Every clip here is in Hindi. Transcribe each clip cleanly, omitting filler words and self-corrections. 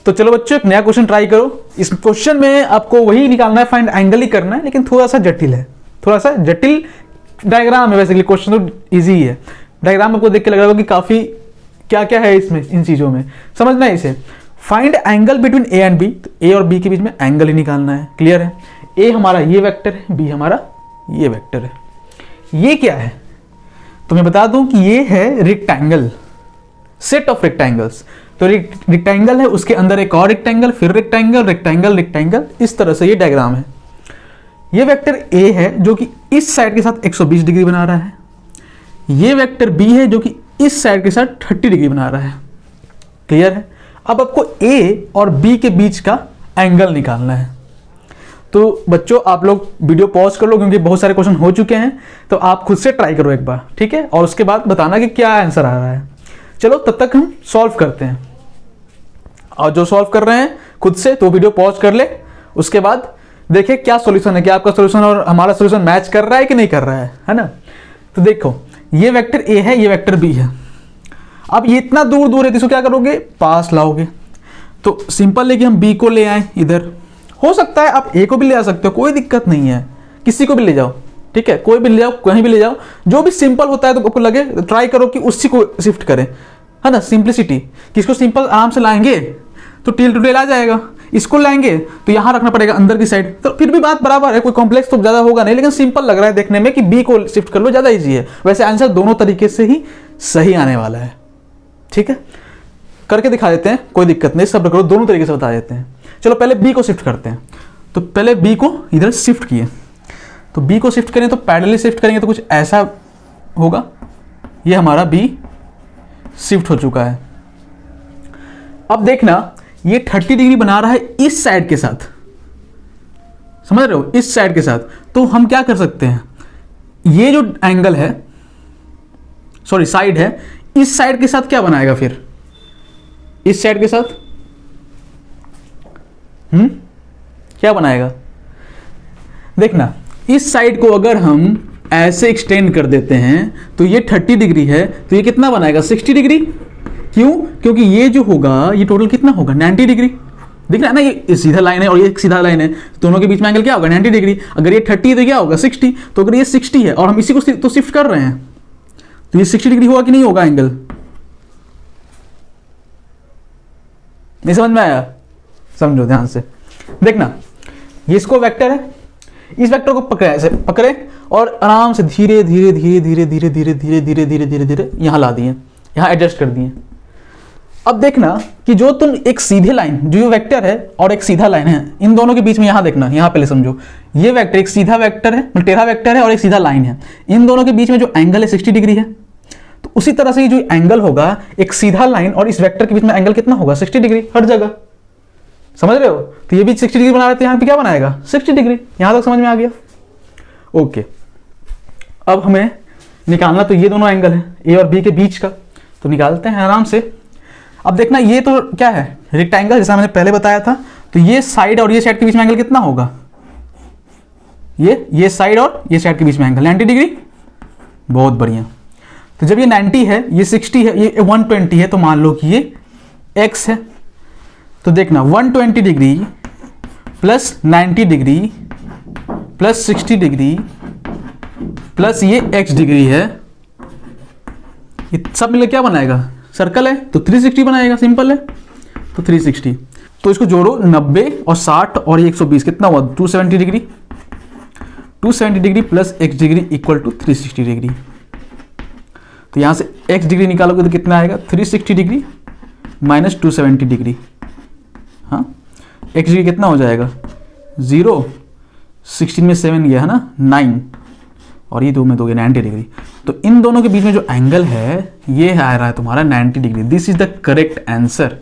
तो चलो बच्चों एक नया क्वेश्चन ट्राई करो। इस क्वेश्चन में आपको वही निकालना है, फाइंड एंगल ही करना है, लेकिन थोड़ा सा जटिल है, थोड़ा सा जटिल डायग्राम है। वैसे क्वेश्चन तो इजी ही है, डायग्राम आपको देख के लग रहा होगा कि काफी क्या क्या है इसमें, इन चीजों में समझना है इसे। Find angle between a and b, तो ए और बी के बीच में एंगल ही निकालना है। क्लियर है? ए हमारा ये वेक्टर है, बी हमारा ये वेक्टर है। ये क्या है तो मैं बता दूं कि ये है रेक्टेंगल, सेट ऑफ रेक्टेंगल्स। तो रेक्टेंगल है, उसके अंदर एक और रेक्टेंगल, फिर रेक्टेंगल, रेक्टेंगल, रेक्टेंगल, इस तरह से ये डायग्राम है। ये वेक्टर ए है जो कि इस साइड के साथ 120 डिग्री बना रहा है। ये वेक्टर बी है जो कि इस साइड के साथ 30 डिग्री बना रहा है। क्लियर है? अब आपको ए और बी के बीच का एंगल निकालना है। तो बच्चों आप लोग वीडियो पॉज कर लो, क्योंकि बहुत सारे क्वेश्चन हो चुके हैं, तो आप खुद से ट्राई करो एक बार, ठीक है? और उसके बाद बताना कि क्या आंसर आ रहा है। चलो तब तक हम सॉल्व करते हैं, और जो सॉल्व कर रहे हैं खुद से तो वीडियो पॉज कर ले, उसके बाद देखिए क्या सॉल्यूशन है, क्या आपका सॉल्यूशन और हमारा सॉल्यूशन मैच कर रहा है कि नहीं कर रहा है ना। तो देखो ये वेक्टर ए है, ये वेक्टर बी है। अब ये इतना दूर दूर है, इसको क्या करोगे, पास लाओगे। तो सिंपल है कि हम बी को ले आए इधर, हो सकता है आप ए को भी ले आ सकते हो, कोई दिक्कत नहीं है, किसी को भी ले जाओ, ठीक है? कोई भी ले जाओ, कहीं भी ले जाओ, जो भी सिंपल होता है तो आपको लगे ट्राई करो कि उसी को शिफ्ट करें, है ना। सिंप्लिसिटी, किसको सिंपल आराम से लाएंगे तो टेल टू टेल आ जाएगा, इसको लाएंगे तो यहां रखना पड़ेगा अंदर की साइड, तो फिर भी बात बराबर है, कोई कॉम्प्लेक्स तो ज्यादा होगा नहीं, लेकिन सिंपल लग रहा है देखने में कि बी को शिफ्ट कर लो, ज्यादा इजी है। वैसे आंसर दोनों तरीके से ही सही आने वाला है, ठीक है? करके दिखा देते हैं, कोई दिक्कत नहीं, सब करो, दोनों तरीके से बता देते हैं। चलो पहले बी को शिफ्ट करते हैं। तो पहले बी को इधर शिफ्ट किए, तो बी को शिफ्ट करें तो पैरेलली शिफ्ट करेंगे तो कुछ ऐसा होगा। ये हमारा बी शिफ्ट हो चुका है। अब देखना ये 30 डिग्री बना रहा है इस साइड के साथ, समझ रहे हो, इस साइड के साथ। तो हम क्या कर सकते हैं, ये जो एंगल है, सॉरी साइड है, इस साइड के साथ क्या बनाएगा फिर, इस साइड के साथ क्या बनाएगा। देखना इस साइड को अगर हम ऐसे एक्सटेंड कर देते हैं तो ये 30 डिग्री है, तो ये कितना बनाएगा, 60 डिग्री। क्यों? क्योंकि ये जो होगा ये टोटल कितना होगा, 90 डिग्री। दिख रहा है ना, ये सीधा लाइन है और ये सीधा लाइन है, दोनों के बीच में एंगल क्या होगा, 90 डिग्री। अगर ये 30 तो क्या होगा, 60। तो अगर ये 60 है और हम इसी को तो शिफ्ट कर रहे हैं, तो ये 60 डिग्री होगा कि नहीं होगा एंगल। नहीं समझ में आया? समझो ध्यान से। देखना ये इसको वेक्टर है, इस वेक्टर को पकड़े, ऐसे पकड़े और आराम से धीरे धीरे धीरे धीरे धीरे धीरे धीरे धीरे धीरे धीरे धीरे यहां ला दिए, यहां एडजस्ट कर दिए। अब देखना कि जो तुम एक सीधे लाइन, जो ये वेक्टर है और एक सीधा लाइन है, इन दोनों के बीच में यहां देखना, यहां पहले समझो, ये वेक्टर एक सीधा वेक्टर है, टेढ़ा वेक्टर है और एक सीधा लाइन है। इन दोनों के बीच में जो एंगल है 60 डिग्री है। तो उसी तरह से जो एंगल होगा एक सीधा लाइन और इस वेक्टर के बीच में एंगल कितना होगा, 60 डिग्री हर जगह। समझ रहे हो? तो ये भी 60 डिग्री बना रहे थे, यहां पे क्या बनाएगा, 60 डिग्री। यहां तक समझ में आ गया? ओके। अब हमें निकालना तो ये दोनों एंगल है ए और बी के बीच का, तो निकालते हैं आराम से। अब देखना ये तो क्या है, रेक्टेंगल, जैसा मैंने पहले बताया था। तो ये साइड और ये साइड के बीच में एंगल कितना होगा, ये साइड और ये साइड के बीच में एंगल 90 डिग्री। बहुत बढ़िया। तो जब ये 90 है, ये 60 है, ये 120 है, तो मान लो कि ये x है। तो देखना 120 degree plus 90 degree plus 60 degree plus ये x डिग्री है, ये सब मिलकर क्या बनाएगा, सर्कल है तो 360 बनाएगा, सिंपल है। तो 360, तो इसको जोड़ो, 90 और 60 और ये 120 कितना हुआ, 270 degree. 270 degree plus x degree equal to 360 degree. तो यहां से x डिग्री निकालोगे तो कितना आएगा, 360 डिग्री माइनस 270 डिग्री। हाँ, x डिग्री कितना हो जाएगा, 0, 16 में 7 गया है ना, 9, और ये 2 में 2 गया 90 डिग्री। तो इन दोनों के बीच में जो एंगल है ये आ रहा है तुम्हारा 90 degree. This is the correct answer.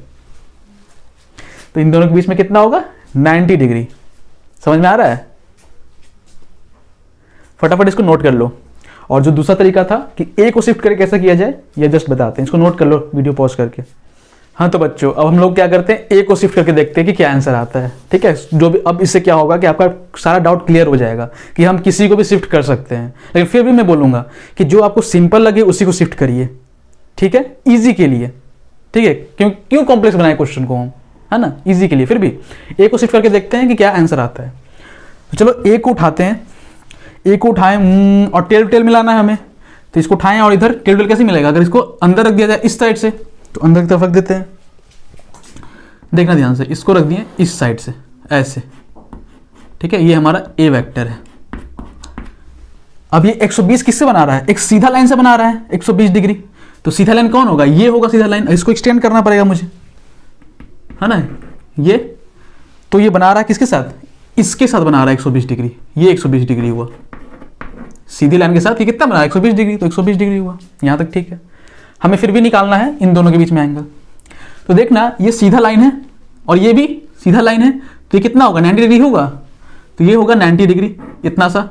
तो इन दोनों के बीच में कितना होगा, 90 डिग्री। समझ में आ रहा है? फटाफट इसको नोट कर लो। और जो दूसरा तरीका था कि ए को शिफ्ट करके कैसे किया जाए, ये जस्ट बताते हैं, इसको नोट कर लो वीडियो पॉज करके। हाँ तो बच्चों अब हम लोग क्या करते हैं, ए को शिफ्ट करके देखते हैं कि क्या आंसर आता है, ठीक है? जो भी, अब इससे क्या होगा कि आपका सारा डाउट क्लियर हो जाएगा कि हम किसी को भी शिफ्ट कर सकते हैं। लेकिन फिर भी मैं बोलूंगा कि जो आपको सिंपल लगे उसी को शिफ्ट करिए, ठीक है? इजी के लिए, ठीक है? क्यों कॉम्प्लेक्स बनाए क्वेश्चन को हम, है ना, इजी के लिए। फिर भी ए को शिफ्ट करके देखते हैं कि क्या आंसर आता है। तो चलो ए को उठाते हैं, ए को उठाएं और टेल टेल मिलाना है हमें, तो इसको उठाएं और इधर टेल टेल कैसे मिलेगा, अगर इसको अंदर रख दिया जाए इस साइड से तो अंदर की तरफ रख देते हैं। देखना ध्यान से, इसको रख दिए इस साइड से ऐसे, ठीक है, ये हमारा ए वेक्टर है। अब ये 120 किससे बना रहा है, एक सीधा लाइन से बना रहा है 120 डिग्री, तो सीधा लाइन कौन होगा, ये होगा सीधा लाइन। इसको एक्सटेंड करना पड़ेगा मुझे, है ना, ये तो ये बना रहा है किसके साथ, इसके साथ बना रहा है 120 डिग्री, ये 120 डिग्री हुआ सीधी लाइन के साथ। ये कितना बना है 120 डिग्री, तो 120 डिग्री हुआ, यहां तक ठीक है। हमें फिर भी निकालना है इन दोनों के बीच में एंगल। तो देखना ये सीधा लाइन है और ये भी सीधा लाइन है, तो ये कितना होगा 90 डिग्री होगा, तो ये होगा 90 डिग्री इतना सा।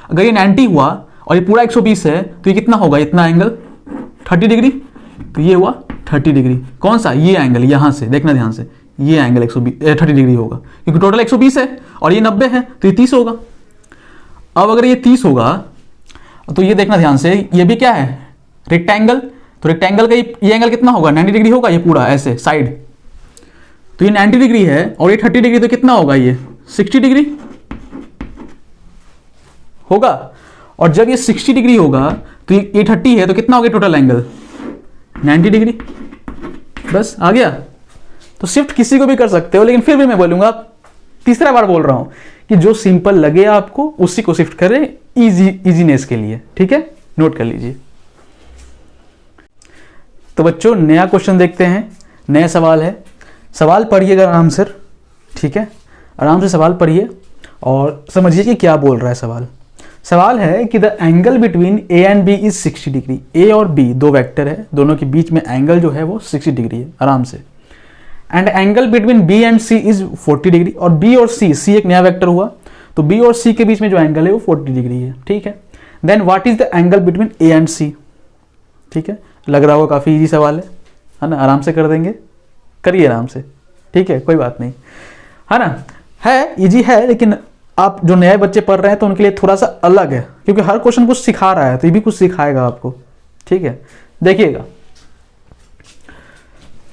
अगर ये 90 हुआ और ये पूरा 120 है तो ये कितना होगा, इतना एंगल 30 डिग्री, तो ये हुआ 30 डिग्री। कौन सा, ये एंगल, यहां से देखना ध्यान से, ये एंगल 30 डिग्री होगा, क्योंकि टोटल 120 है और ये 90 है तो ये 30 होगा। अब अगर ये 30 होगा तो ये देखना ध्यान से, ये भी क्या है रेक्टेंगल, तो रेक्टेंगल का ये एंगल कितना होगा 90 डिग्री होगा, ये पूरा ऐसे साइड, तो ये 90 डिग्री है और ये 30 डिग्री, तो कितना होगा ये 60 डिग्री होगा। और जब ये 60 डिग्री होगा तो ये 30 है, तो कितना हो गया टोटल एंगल 90 डिग्री। बस आ गया। तो शिफ्ट किसी को भी कर सकते हो, लेकिन फिर भी मैं बोलूंगा, तीसरा बार बोल रहा हूं कि जो सिंपल लगे आपको उसी को शिफ्ट करें इजीनेस के लिए, ठीक है, नोट कर लीजिए। तो बच्चों नया क्वेश्चन देखते हैं, नया सवाल है। सवाल पढ़िएगा आराम से, ठीक है, आराम से सवाल पढ़िए और समझिए कि क्या बोल रहा है सवाल। सवाल है कि the angle between a and b is 60 degree. A और बी दो वेक्टर है, दोनों के बीच में एंगल जो है वो 60 डिग्री है, आराम से। And angle between B and C is 40 degree. और बी और सी एक नया वेक्टर हुआ, तो बी और सी के बीच में जो एंगल है वो 40 डिग्री है, ठीक है। Then what is the angle between a and c, ठीक है, लग रहा होगा काफी इजी सवाल है ना, आराम से कर देंगे, करिए आराम से, ठीक है, कोई बात नहीं, है ना, है इजी है, लेकिन आप जो नए बच्चे पढ़ रहे हैं तो उनके लिए थोड़ा सा अलग है, क्योंकि हर क्वेश्चन कुछ सिखा रहा है, तो ये भी कुछ सिखाएगा आपको, ठीक है। देखिएगा,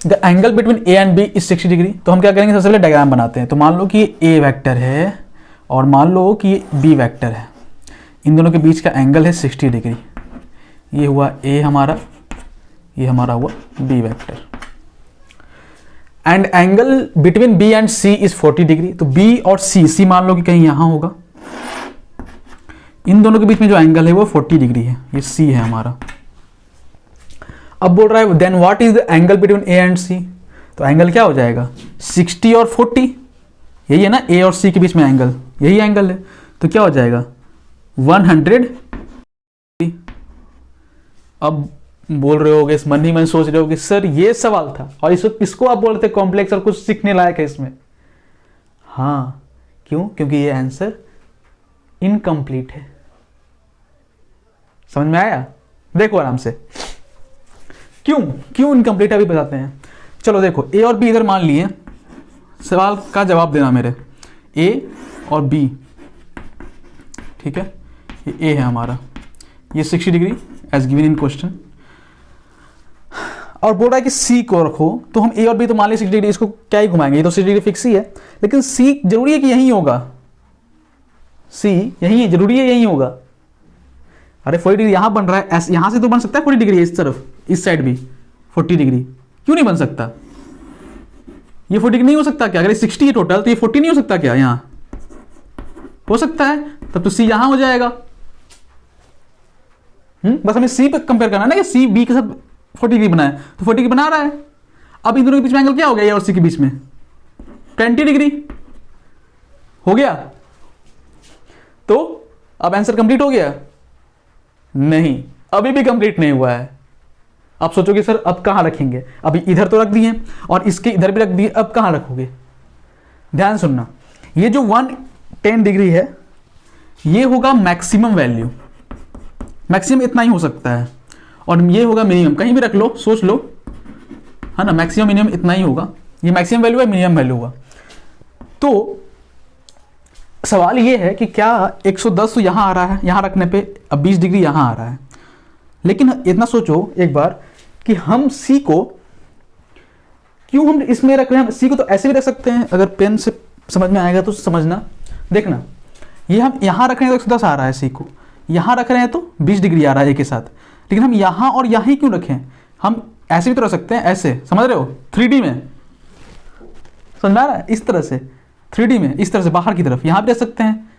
the angle between a and b is 60 degree. तो हम क्या करेंगे, सबसे पहले डायग्राम बनाते हैं। तो मान लो कि ए वेक्टर है और मान लो कि बी वेक्टर है, इन दोनों के बीच का एंगल है 60 डिग्री। ये हुआ ए हमारा, ये हमारा हुआ b vector. And angle between B and C is 40 degree. तो बी और सी मान लो कि कहीं यहां होगा, इन दोनों के बीच में जो एंगल है वो 40 डिग्री है, ये सी है हमारा। अब बोल रहा है then what is the angle between a and c. तो एंगल क्या हो जाएगा 60 और 40, यही है ना, ए और सी के बीच में एंगल, यही एंगल है, तो क्या हो जाएगा 100। अब बोल रहे होगे, इस मन ही मन सोच रहे हो कि सर ये सवाल था और इसको आप बोलते कॉम्प्लेक्स और कुछ सीखने लायक है इसमें। हाँ, क्यों, क्योंकि ये आंसर इनकम्प्लीट है। समझ में आया, देखो आराम से, क्यों इनकम्प्लीट है अभी बताते हैं। चलो देखो, ए और बी इधर मान लिए, सवाल का जवाब देना मेरे, ए और बी, ठीक है, ये ए है हमारा, ये 60 degree as given in question, और बोल रहा है कि सी को रखो। तो हम ए और बी तो मान लिया 60 डिग्री, इसको क्या ही घुमाएंगे, ये तो 60 डिग्री फिक्स ही है, लेकिन सी जरूरी है कि यही होगा, सी यही है, जरूरी है यही होगा। अरे 40 डिग्री यहां बन रहा है, ऐसे यहां से तो बन सकता है 40 डिग्री, इस तरफ इस साइड भी 40 डिग्री, क्यों नहीं बन सकता, ये 40 डिग्री नहीं हो सकता क्या, अगर 60 है टोटल तो ये 40 नहीं हो सकता क्या, यहां हो सकता है, तब तो सी यहां हो जाएगा। बस हमें सी पे कंपेयर करना है ना, कि सी बी के साथ 40 डिग्री बनाया, तो 40 डिग्री बना रहा है। अब इन दोनों के बीच में एंगल क्या हो गया, ए और सी के बीच में 20 डिग्री हो गया। तो अब आंसर कंप्लीट हो गया, नहीं, अभी भी कंप्लीट नहीं हुआ है। आप सोचोगे सर अब कहां रखेंगे, अभी इधर तो रख दिए और इसके इधर भी रख दिए, अब कहां रखोगे। ध्यान सुनना, ये जो 110 डिग्री है ये होगा मैक्सिमम वैल्यू, मैक्सिमम इतना ही हो सकता है, और ये होगा मिनिमम, कहीं भी रख लो, सोच लो, है ना, मैक्सिमम मिनिमम इतना ही होगा, ये मैक्सिमम वैल्यू है, मिनिमम वैल्यू हुआ। तो सवाल ये है कि क्या 110 तो यहां आ रहा है, यहां रखने पे अब 20 डिग्री यहां आ रहा है, लेकिन इतना सोचो एक बार कि हम सी को क्यों हम इसमें रख रहे हैं? सी को तो ऐसे भी रख सकते हैं, अगर पेन से समझ में आएगा तो समझना। देखना, ये हम यहाँ रख रहे हैं तो 110 आ रहा है सी को, यहाँ रख रहे हैं तो 20 डिग्री आ रहा है ए के साथ, लेकिन हम यहाँ और यहाँ ही क्यों रखें? हम ऐसे भी तो रख सकते हैं, ऐसे, समझ रहे हो, 3D में, समझ में आ रहा है, इस तरह से 3D में, इस तरह से बाहर की तरफ, यहाँ भी रख सकते हैं।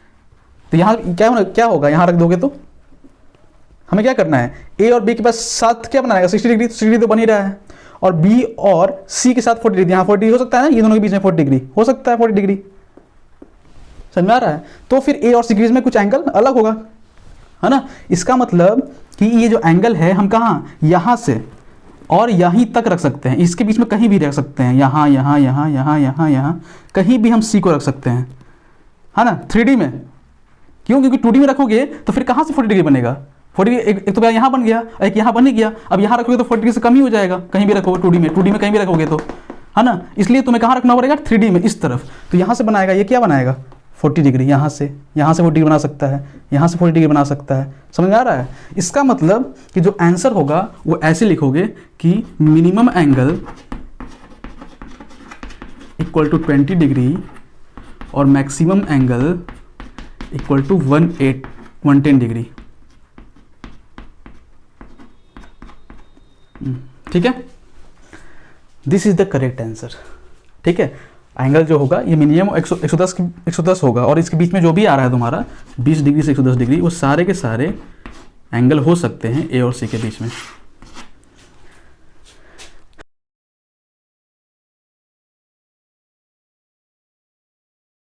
तो यहाँ क्या होगा, यहाँ रख दोगे तो हमें क्या करना है, ए और बी के पास साथ क्या बनाएगा, 60 डिग्री, 60 डिग्री तो बन ही रहा है, और बी और सी के साथ 40 डिग्री, यहाँ 40 डिग्री हो सकता है ना, ये दोनों के बीच में 40 डिग्री हो सकता है, 40 डिग्री, समझ में आ रहा है। तो फिर ए और सी के बीच में कुछ एंगल अलग होगा, है ना। इसका मतलब कि ये जो एंगल है हम कहाँ, यहाँ से और यहीं तक रख सकते हैं, इसके बीच में कहीं भी रख सकते हैं, यहाँ यहाँ यहाँ यहाँ यहाँ यहाँ कहीं भी हम सी को रख सकते हैं, है ना, 3D में। क्यों? क्योंकि 2D में रखोगे तो फिर कहाँ से 40 डिग्री बनेगा, 40 डिग्री एक तो यहाँ बन गया, एक यहाँ बन ही गया, अब यहाँ रखोगे तो 40 डिग्री से कम ही हो जाएगा, कहीं भी रखोगे 2D में कहीं भी रखोगे तो, है ना। इसलिए तुम्हें कहाँ रखना पड़ेगा, 3D में, इस तरफ। तो यहाँ से बनाएगा, ये क्या बनाएगा, 40 डिग्री, यहाँ से 40 डिग्री बना सकता है, यहाँ से 40 डिग्री बना सकता है, समझ में आ रहा है। इसका मतलब कि जो आंसर होगा वो ऐसे लिखोगे कि minimum angle equal to 20 degree और maximum angle equal to 110 degree. ठीक है, this is the correct answer. ठीक है, एंगल जो होगा ये मिनिमम 110 होगा, और इसके बीच में जो भी आ रहा है तुम्हारा 20 डिग्री से 110 डिग्री, वो सारे के सारे एंगल हो सकते हैं ए और सी के बीच में।